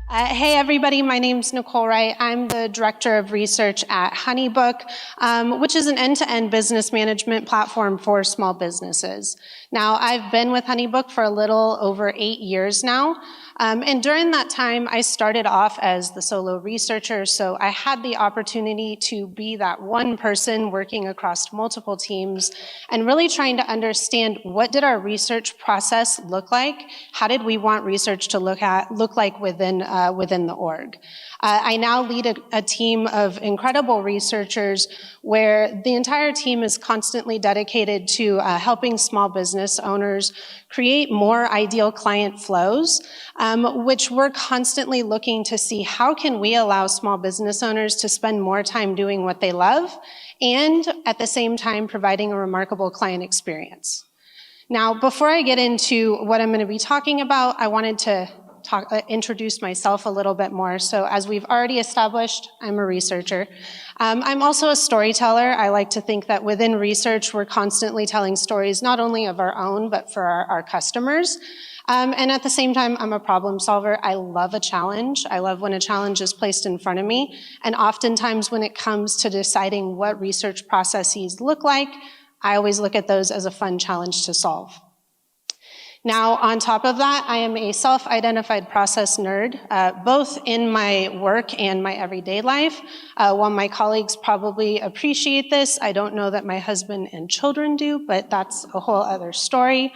Hey everybody, my name's Nicole Wright. I'm the Director of Research at HoneyBook, which is an end-to-end business management platform for small businesses. Now, I've been with HoneyBook for a little over 8 years now, and during that time, I started off as the solo researcher, so I had the opportunity to be that one person working across multiple teams and really trying to understand what did our research process look like, how did we want research to look like within the org. I now lead a team of incredible researchers where the entire team is constantly dedicated to helping small business owners create more ideal client flows, which we're constantly looking to see how can we allow small business owners to spend more time doing what they love and at the same time providing a remarkable client experience. Now, before I get into what I'm going to be talking about, I wanted to introduce myself a little bit more. So as we've already established, I'm a researcher. I'm also a storyteller. I like to think that within research, we're constantly telling stories, not only of our own, but for our customers. And at the same time, I'm a problem solver. I love a challenge. I love when a challenge is placed in front of me. And oftentimes when it comes to deciding what research processes look like, I always look at those as a fun challenge to solve. Now, on top of that, I am a self-identified process nerd, both in my work and my everyday life. While my colleagues probably appreciate this, I don't know that my husband and children do, but that's a whole other story.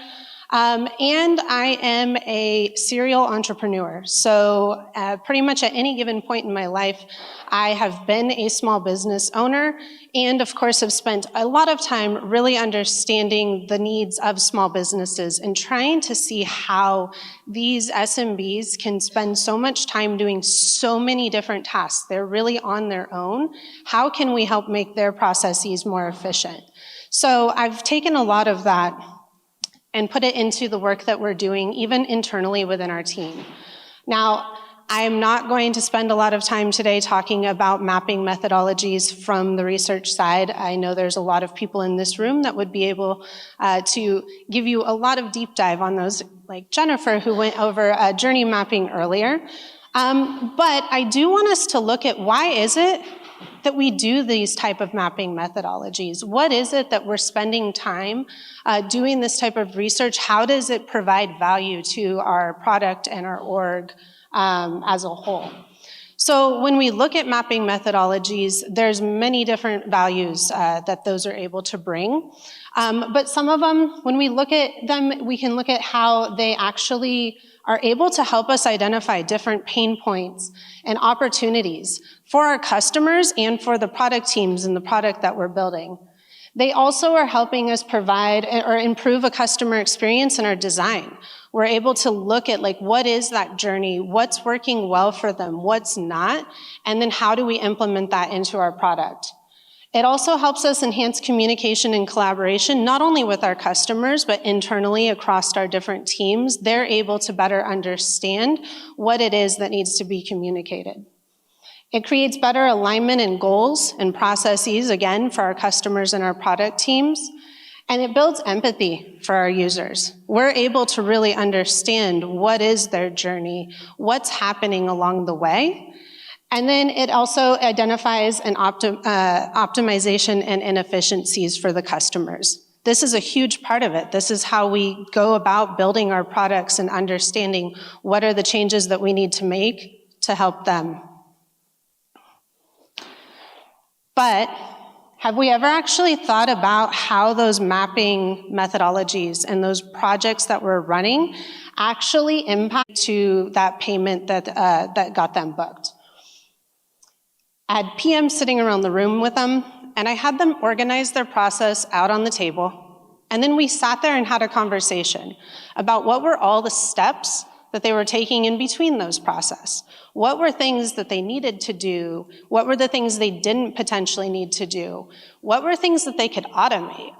And I am a serial entrepreneur. So pretty much at any given point in my life, I have been a small business owner and of course have spent a lot of time really understanding the needs of small businesses and trying to see how these SMBs can spend so much time doing so many different tasks. They're really on their own. How can we help make their processes more efficient? So I've taken a lot of that and put it into the work that we're doing, even internally within our team. Now, I'm not going to spend a lot of time today talking about mapping methodologies from the research side. I know there's a lot of people in this room that would be able to give you a lot of deep dive on those, like Jennifer, who went over journey mapping earlier. But I do want us to look at why is it that we do these type of mapping methodologies? What is it that we're spending time doing this type of research? How does it provide value to our product and our org as a whole? So when we look at mapping methodologies, there's many different values that those are able to bring. But some of them, when we look at them, we can look at how they actually are able to help us identify different pain points and opportunities for our customers and for the product teams and the product that we're building. They also are helping us provide or improve a customer experience in our design. We're able to look at like, what is that journey? What's working well for them? What's not? And then how do we implement that into our product? It also helps us enhance communication and collaboration, not only with our customers, but internally across our different teams. They're able to better understand what it is that needs to be communicated. It creates better alignment and goals and processes, again, for our customers and our product teams. And it builds empathy for our users. We're able to really understand what is their journey, what's happening along the way. And then it also identifies an optimization and inefficiencies for the customers. This is a huge part of it. This is how we go about building our products and understanding what are the changes that we need to make to help them. But have we ever actually thought about how those mapping methodologies and those projects that we're running actually impact to that payment that got them booked? I had PMs sitting around the room with them, and I had them organize their process out on the table. And then we sat there and had a conversation about what were all the steps that they were taking in between those process. What were things that they needed to do? What were the things they didn't potentially need to do? What were things that they could automate?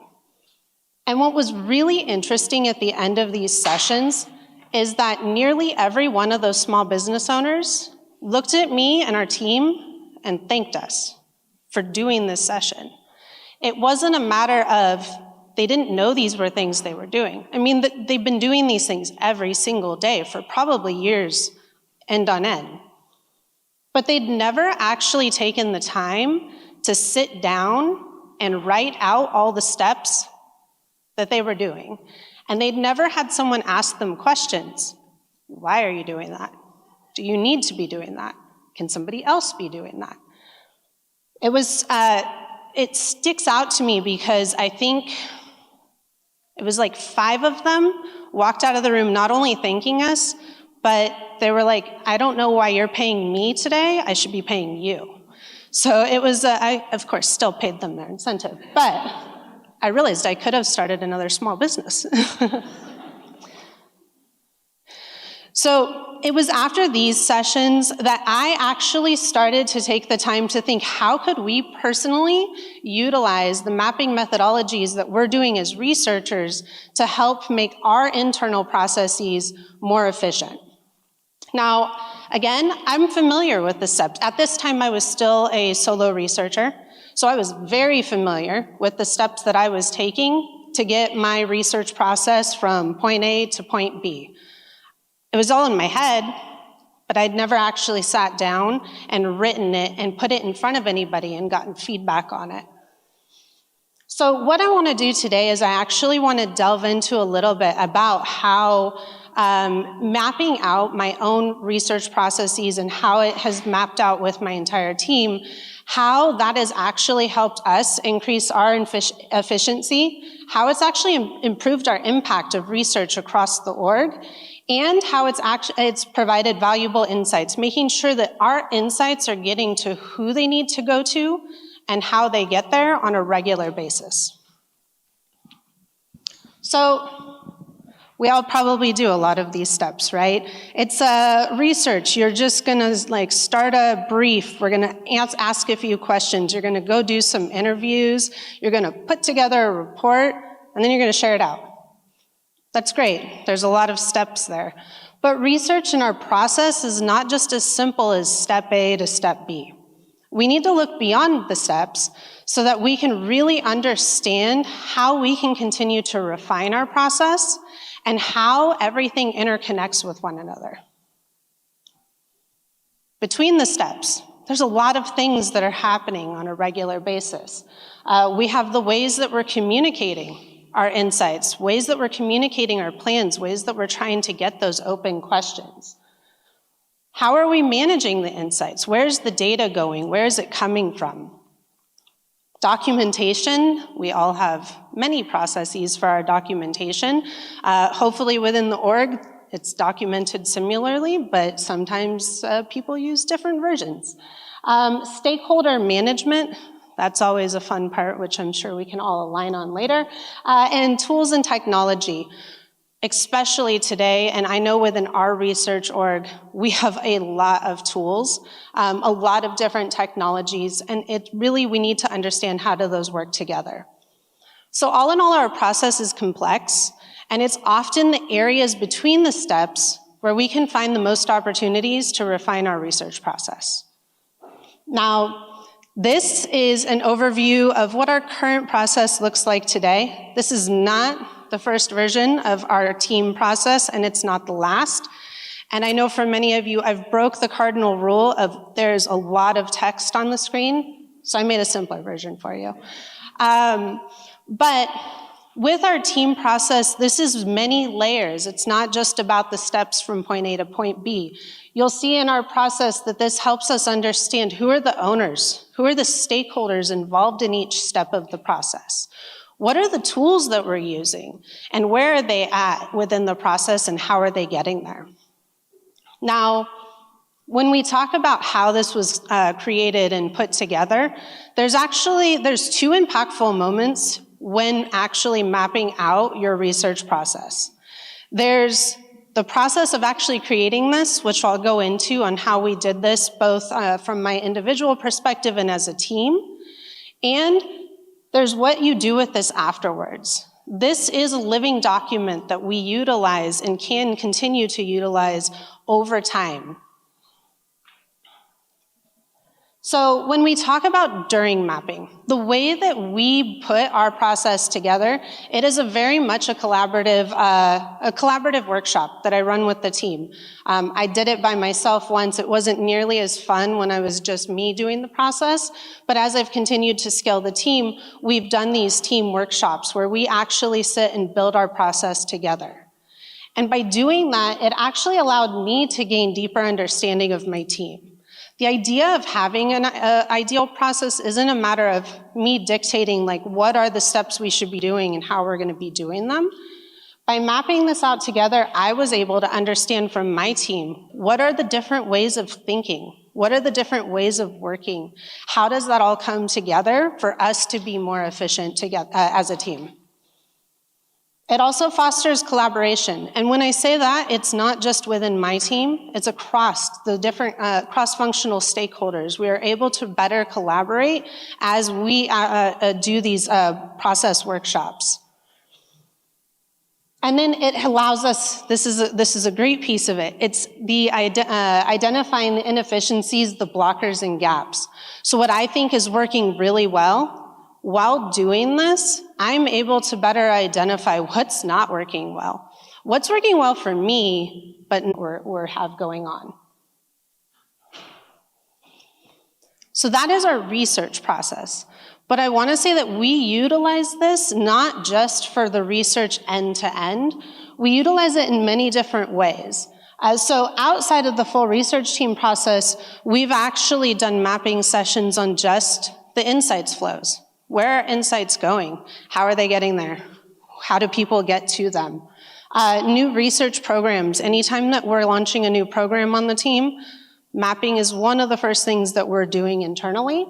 And what was really interesting at the end of these sessions is that nearly every one of those small business owners looked at me and our team and thanked us for doing this session. It wasn't a matter of They didn't know these were things they were doing. I mean, they've been doing these things every single day for probably years end on end. But they'd never actually taken the time to sit down and write out all the steps that they were doing. And they'd never had someone ask them questions. Why are you doing that? Do you need to be doing that? Can somebody else be doing that? It sticks out to me because I think it was like 5 of them walked out of the room not only thanking us, but they were like, I don't know why you're paying me today, I should be paying you. So it was, I of course still paid them their incentive, but I realized I could have started another small business. So it was after these sessions that I actually started to take the time to think, how could we personally utilize the mapping methodologies that we're doing as researchers to help make our internal processes more efficient? Now, again, I'm familiar with the steps. At this time, I was still a solo researcher, so I was very familiar with the steps that I was taking to get my research process from point A to point B. It was all in my head, but I'd never actually sat down and written it and put it in front of anybody and gotten feedback on it. So what I want to do today is I actually want to delve into a little bit about how mapping out my own research processes and how it has mapped out with my entire team, how that has actually helped us increase our efficiency, how it's actually improved our impact of research across the org, and how it's provided valuable insights, making sure that our insights are getting to who they need to go to and how they get there on a regular basis. So we all probably do a lot of these steps, right? It's research. You're just gonna start a brief. We're gonna ask a few questions. You're gonna go do some interviews. You're gonna put together a report, and then you're gonna share it out. That's great. There's a lot of steps there. But research in our process is not just as simple as step A to step B. We need to look beyond the steps so that we can really understand how we can continue to refine our process and how everything interconnects with one another. Between the steps, there's a lot of things that are happening on a regular basis. We have the ways that we're communicating our insights, ways that we're communicating our plans, ways that we're trying to get those open questions. How are we managing the insights? Where's the data going? Where is it coming from? Documentation, we all have many processes for our documentation. Hopefully within the org, it's documented similarly, but sometimes people use different versions. Stakeholder management, that's always a fun part, which I'm sure we can all align on later. And tools and technology, especially today, and I know within our research org, we have a lot of tools, a lot of different technologies, and we need to understand how do those work together. So all in all, our process is complex, and it's often the areas between the steps where we can find the most opportunities to refine our research process. Now, this is an overview of what our current process looks like today. This is not the first version of our team process, and it's not the last. And I know for many of you, I've broke the cardinal rule of there's a lot of text on the screen, so I made a simpler version for you. But with our team process, this is many layers. It's not just about the steps from point A to point B. You'll see in our process that this helps us understand who are the owners, who are the stakeholders involved in each step of the process. What are the tools that we're using, and where are they at within the process, and how are they getting there? Now, when we talk about how this was created and put together, there's 2 impactful moments when actually mapping out your research process. There's the process of actually creating this, which I'll go into on how we did this, both from my individual perspective and as a team. And there's what you do with this afterwards. This is a living document that we utilize and can continue to utilize over time. So when we talk about during mapping, the way that we put our process together, it is very much a collaborative workshop that I run with the team. I did it by myself once. It wasn't nearly as fun when I was just me doing the process, but as I've continued to scale the team, we've done these team workshops where we actually sit and build our process together. And by doing that, it actually allowed me to gain deeper understanding of my team. The idea of having an ideal process isn't a matter of me dictating like what are the steps we should be doing and how we're going to be doing them. By mapping this out together, I was able to understand from my team, what are the different ways of thinking? What are the different ways of working? How does that all come together for us to be more efficient together as a team? It also fosters collaboration. And when I say that, it's not just within my team, it's across the different cross-functional stakeholders. We are able to better collaborate as we do these process workshops. And then it allows us, this is a great piece of it, it's the identifying the inefficiencies, the blockers and gaps. So what I think is working really well, while doing this, I'm able to better identify what's not working well. What's working well for me, but we have going on. So that is our research process. But I want to say that we utilize this not just for the research end to end, we utilize it in many different ways. So outside of the full research team process, we've actually done mapping sessions on just the insights flows. Where are insights going? How are they getting there? How do people get to them? New research programs. Anytime that we're launching a new program on the team, mapping is one of the first things that we're doing internally.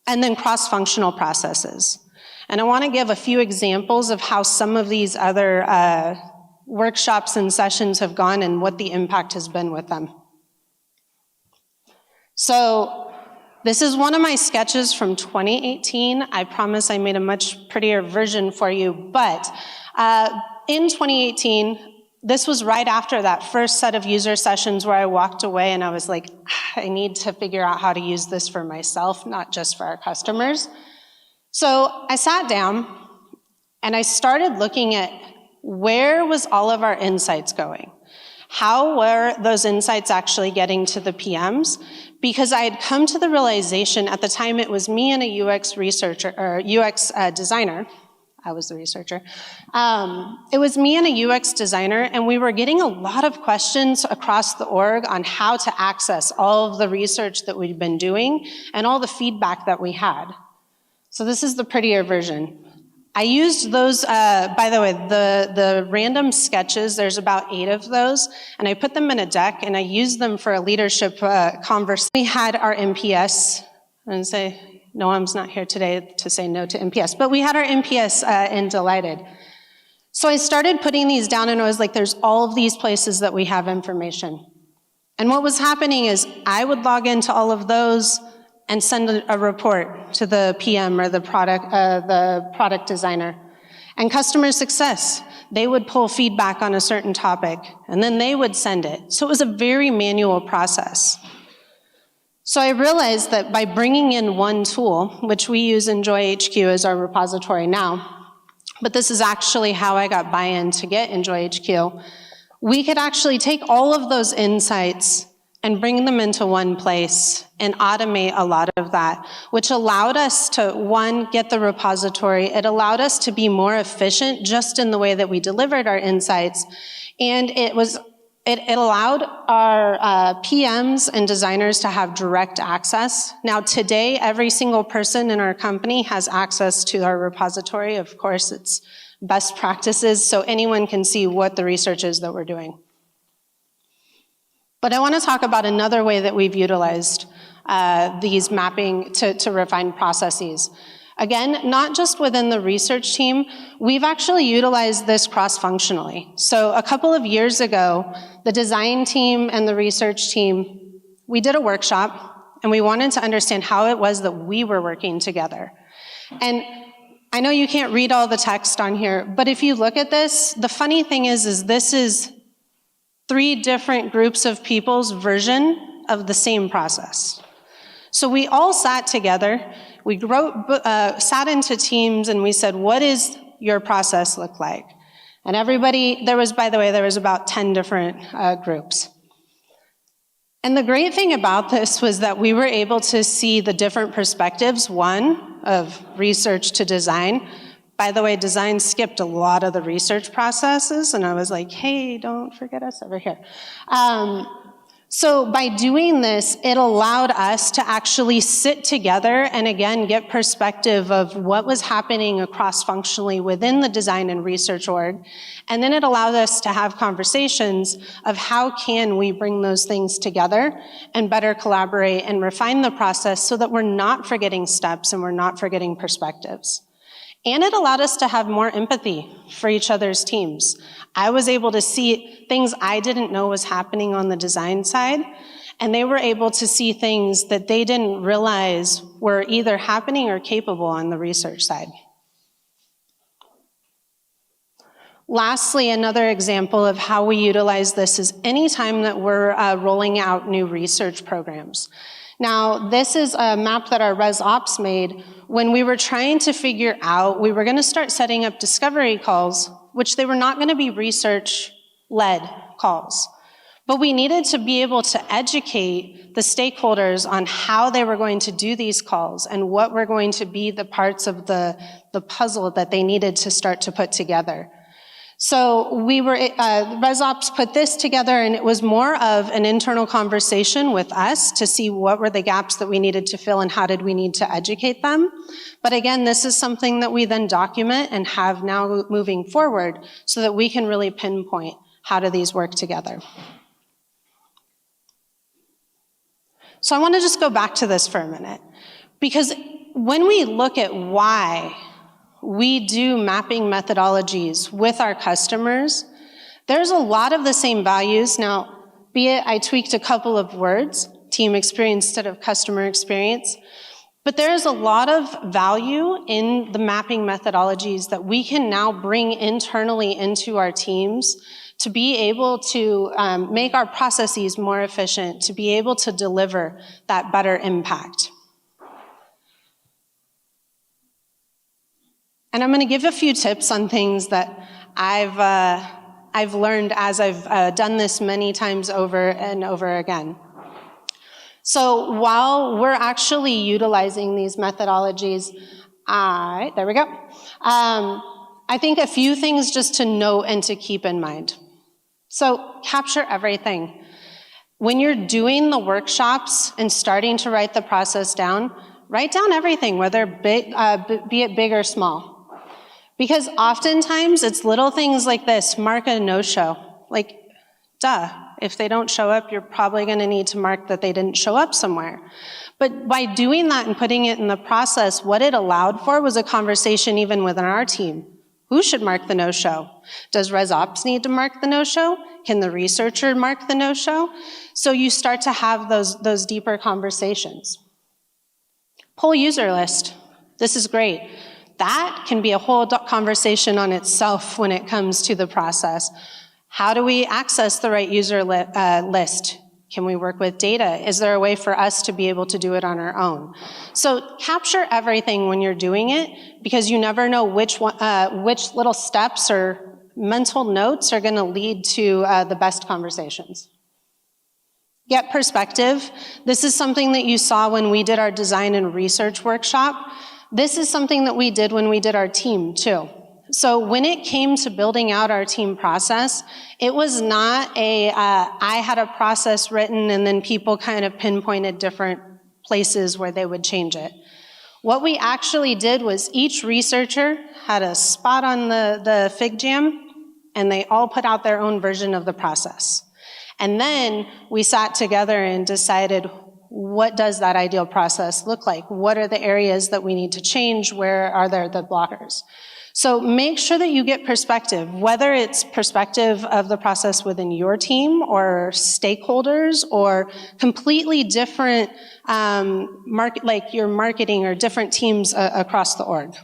And then cross-functional processes. And I want to give a few examples of how some of these other workshops and sessions have gone and what the impact has been with them. So this is one of my sketches from 2018. I promise I made a much prettier version for you, but in 2018, this was right after that first set of user sessions where I walked away and I was like, I need to figure out how to use this for myself, not just for our customers. So I sat down and I started looking at where was all of our insights going? How were those insights actually getting to the PMs? Because I had come to the realization at the time it was me and a UX researcher or UX designer. I was the researcher. It was me and a UX designer, and we were getting a lot of questions across the org on how to access all of the research that we'd been doing and all the feedback that we had. So this is the prettier version. I used those, by the way, the random sketches, there's about 8 of those, and I put them in a deck, and I used them for a leadership conversation. We had our MPS, and say, Noam's not here today to say no to MPS, but we had our MPS in Delighted. So I started putting these down, and I was like, there's all of these places that we have information. And what was happening is I would log into all of those and send a report to the PM or the product designer. And customer success, they would pull feedback on a certain topic, and then they would send it. So it was a very manual process. So I realized that by bringing in one tool, which we use Enjoy HQ as our repository now, but this is actually how I got buy-in to get Enjoy HQ, we could actually take all of those insights and bring them into one place and automate a lot of that, which allowed us to, one, get the repository. It allowed us to be more efficient just in the way that we delivered our insights. And it allowed our PMs and designers to have direct access. Now today, every single person in our company has access to our repository. Of course, it's best practices, so anyone can see what the research is that we're doing. But I want to talk about another way that we've utilized these mapping to refine processes. Again, not just within the research team, we've actually utilized this cross-functionally. So a couple of years ago, the design team and the research team, we did a workshop, and we wanted to understand how it was that we were working together. And I know you can't read all the text on here, but if you look at this, the funny thing is this is 3 different groups of people's version of the same process. So we all sat together, we sat into teams, and we said, what does your process look like? And everybody, by the way, there was about 10 different groups. And the great thing about this was that we were able to see the different perspectives, one, of research to design. By the way, design skipped a lot of the research processes, and I was like, hey, don't forget us over here. So by doing this, it allowed us to actually sit together and again get perspective of what was happening cross-functionally within the design and research org. And then it allowed us to have conversations of how can we bring those things together and better collaborate and refine the process so that we're not forgetting steps and we're not forgetting perspectives. And it allowed us to have more empathy for each other's teams. I was able to see things I didn't know was happening on the design side, and they were able to see things that they didn't realize were either happening or capable on the research side. Lastly, another example of how we utilize this is anytime that we're rolling out new research programs. Now, this is a map that our Res Ops made when we were trying to figure out, we were going to start setting up discovery calls, which they were not going to be research-led calls. But we needed to be able to educate the stakeholders on how they were going to do these calls and what were going to be the parts of the puzzle that they needed to start to put together. So we were, ResOps put this together, and it was more of an internal conversation with us to see what were the gaps that we needed to fill and how did we need to educate them. But again, this is something that we then document and have now moving forward so that we can really pinpoint how do these work together. So I want to just go back to this for a minute, because when we look at why we do mapping methodologies with our customers, there's a lot of the same values. Now, be it I tweaked a couple of words, team experience instead of customer experience, but there's a lot of value in the mapping methodologies that we can now bring internally into our teams to be able to make our processes more efficient, to be able to deliver that better impact. And I'm going to give a few tips on things that I've learned as I've done this many times over and over again. So while we're actually utilizing these methodologies, there we go. I think a few things just to note and to keep in mind. So capture everything. When you're doing the workshops and starting to write the process down, write down everything, whether be it big or small. Because oftentimes it's little things like this, mark a no-show. Like, duh, if they don't show up, you're probably going to need to mark that they didn't show up somewhere. But by doing that and putting it in the process, what it allowed for was a conversation even within our team. Who should mark the no-show? Does ResOps need to mark the no-show? Can the researcher mark the no-show? So you start to have those deeper conversations. Pull user list. This is great. That can be a whole conversation on itself when it comes to the process. How do we access the right user list? Can we work with data? Is there a way for us to be able to do it on our own? So capture everything when you're doing it, because you never know which little steps or mental notes are going to lead to the best conversations. Get perspective. This is something that you saw when we did our design and research workshop. This is something that we did when we did our team too. So when it came to building out our team process, it was not I had a process written and then people kind of pinpointed different places where they would change it. What we actually did was each researcher had a spot on the Fig Jam, and they all put out their own version of the process. And then we sat together and decided, what does that ideal process look like? What are the areas that we need to change? Where are there the blockers? So make sure that you get perspective, whether it's perspective of the process within your team or stakeholders or completely different like your marketing or different teams across the org.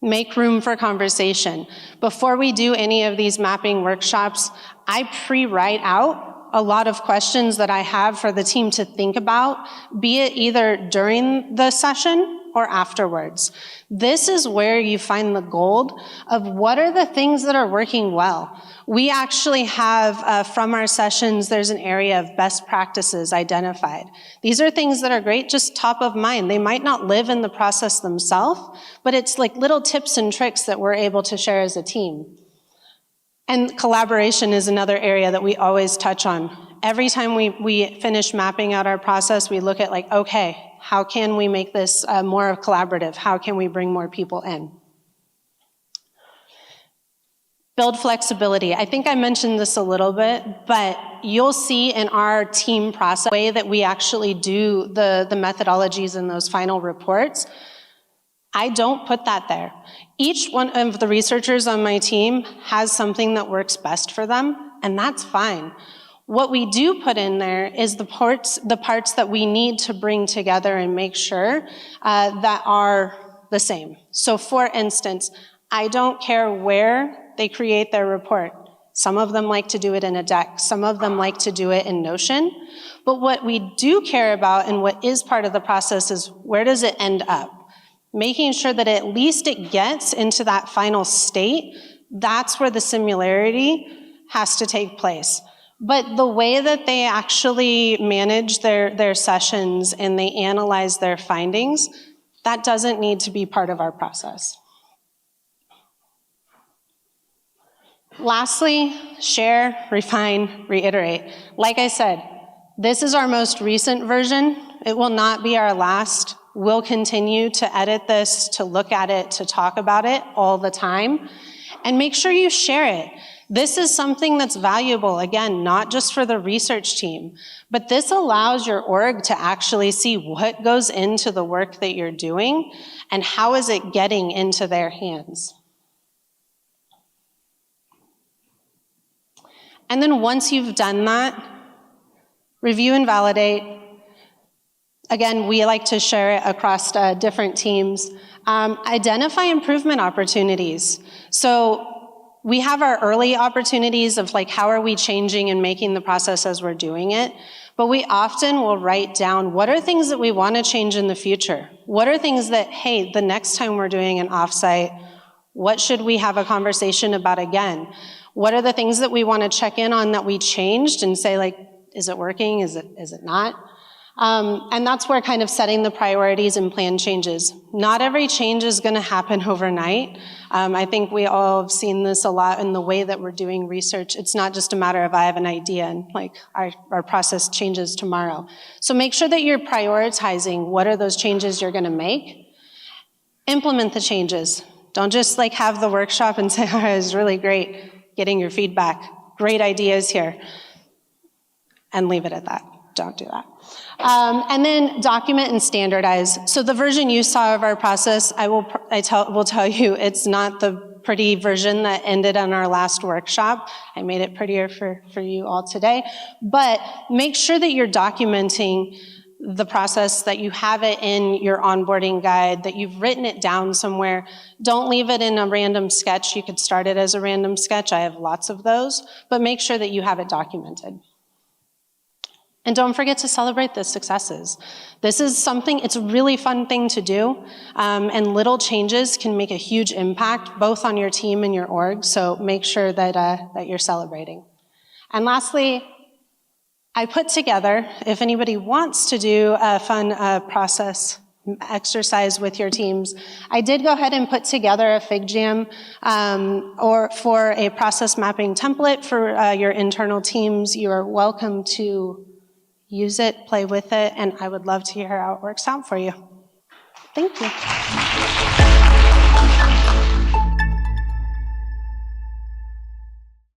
Make room for conversation. Before we do any of these mapping workshops, I pre-write out a lot of questions that I have for the team to think about, be it either during the session or afterwards. This is where you find the gold of what are the things that are working well. We actually have, from our sessions, there's an area of best practices identified. These are things that are great, just top of mind. They might not live in the process themselves, but it's like little tips and tricks that we're able to share as a team. And collaboration is another area that we always touch on. Every time we finish mapping out our process, we look at like, okay, how can we make this more collaborative? How can we bring more people in? Build flexibility. I think I mentioned this a little bit, but you'll see in our team process, the way that we actually do the methodologies in those final reports, I don't put that there. Each one of the researchers on my team has something that works best for them, and that's fine. What we do put in there is the parts that we need to bring together and make sure that are the same. So for instance, I don't care where they create their report. Some of them like to do it in a deck. Some of them like to do it in Notion. But what we do care about and what is part of the process is where does it end up? Making sure that at least it gets into that final state, that's where the similarity has to take place. But the way that they actually manage their sessions and they analyze their findings, that doesn't need to be part of our process. Lastly, share, refine, reiterate. Like I said, this is our most recent version. It will not be our last. We'll continue to edit this, to look at it, to talk about it all the time. And make sure you share it. This is something that's valuable, again, not just for the research team, but this allows your org to actually see what goes into the work that you're doing and how is it getting into their hands. And then once you've done that, review and validate. Again, we like to share it across different teams. Identify improvement opportunities. So we have our early opportunities of like, how are we changing and making the process as we're doing it? But we often will write down, what are things that we want to change in the future? What are things that, hey, the next time we're doing an offsite, what should we have a conversation about again? What are the things that we want to check in on that we changed and say like, is it working? Is it not? And that's where kind of setting the priorities and plan changes. Not every change is going to happen overnight. I think we all have seen this a lot in the way that we're doing research. It's not just a matter of I have an idea and like our process changes tomorrow. So make sure that you're prioritizing what are those changes you're going to make. Implement the changes. Don't just like have the workshop and say, oh, it was really great getting your feedback. Great ideas here. And leave it at that. Don't do that. And then document and standardize. So the version you saw of our process, will tell you it's not the pretty version that ended on our last workshop. I made it prettier for you all today. But make sure that you're documenting the process, that you have it in your onboarding guide, that you've written it down somewhere. Don't leave it in a random sketch. You could start it as a random sketch. I have lots of those. But make sure that you have it documented. And don't forget to celebrate the successes. This is something, it's a really fun thing to do, and little changes can make a huge impact both on your team and your org, so make sure that you're celebrating. And lastly, I put together, if anybody wants to do a fun process exercise with your teams, I did go ahead and put together a Fig Jam or for a process mapping template for your internal teams. You are welcome to use it, play with it, and I would love to hear how it works out for you. Thank you.